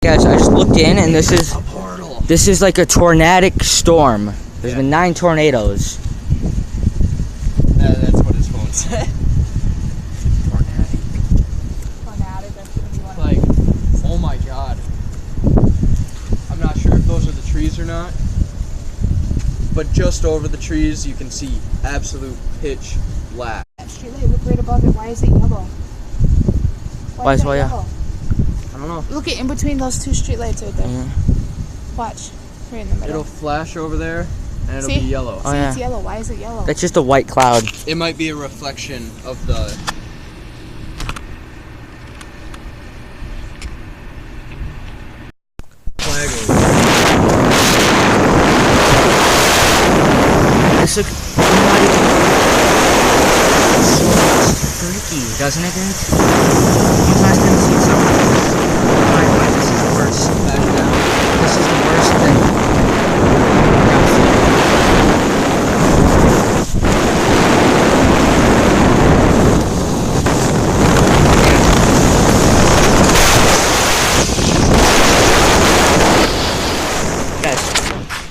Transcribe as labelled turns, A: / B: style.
A: Guys, I just looked in, and this is
B: A portal.
A: this is like a tornadic storm. There's been 9 tornadoes.
B: That's what his phone said.
C: Tornadic, that's gonna be one.
B: Like, oh my god. I'm not sure if those are the trees or not, but just over the trees you can see absolute pitch black.
C: That streetlight, look right above it. Why is it yellow?
A: Why is
C: that
A: it yellow?
C: yellow?
B: I don't know.
C: Look at in between those 2 streetlights right there.
A: Yeah.
C: Watch. Right in the middle.
B: It'll flash over there and it'll
C: See?
B: be yellow.
A: Oh,
C: See,
A: yeah.
C: it's yellow. Why is it yellow?
A: That's just a white cloud.
B: It might be a reflection of the flag over.
A: This look freaky, doesn't it, dude? When's the last time you seen something